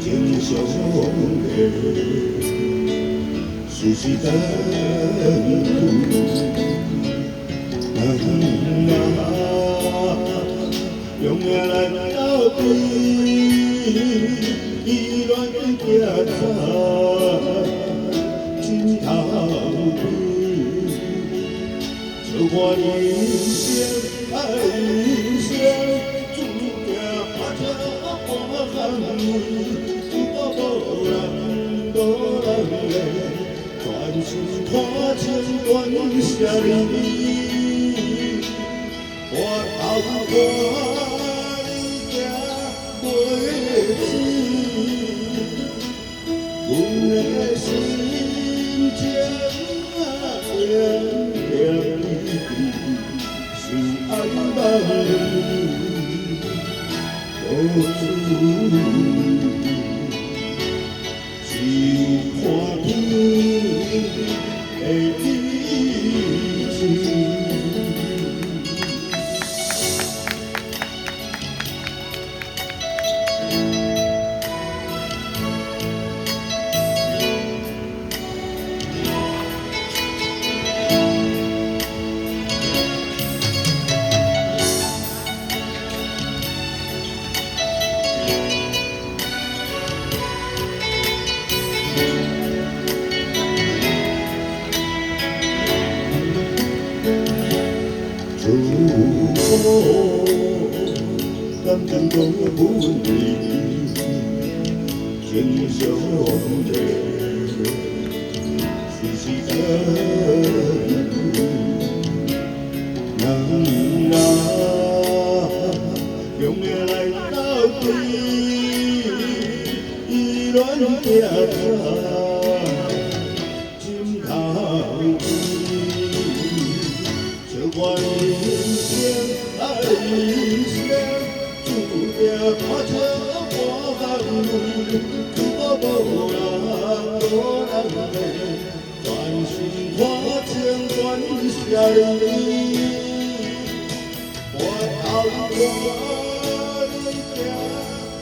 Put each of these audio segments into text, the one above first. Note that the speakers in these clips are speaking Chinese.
情相的，事实等用命来到底，依恋行在尽头边，就我人生爱人生，注定花车半行泪，无人的，全心看情断舍离。我头看你行袂止，阮的心情点点滴滴，想爱望你无处，只有看天的意志。感情都分离，情相的，是人啊，用命来到底，依恋行在尽头边，就我人生爱人生。注定看车半行泪，我无人陪，全心看情断舍离。我头看你行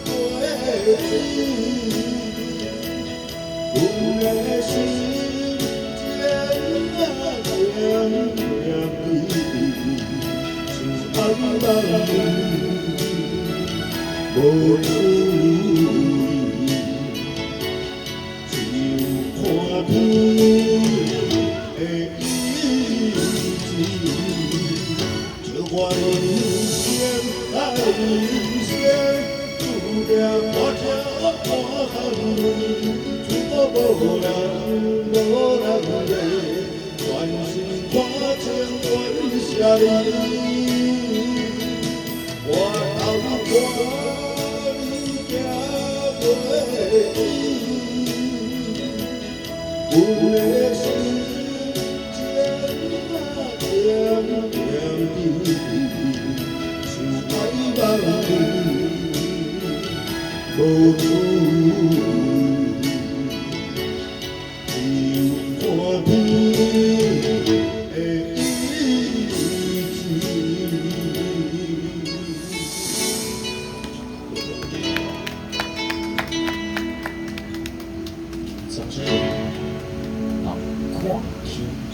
袂止，阮的心点点滴滴，像爱望你。无处，只有看天的意志。这我人生爱人生，注定看车半行泪，我无人陪，全心看情断舍离。我头看。阮的心情点点滴滴，像爱望你无处，只有看天的意志。掌声，好，跨天。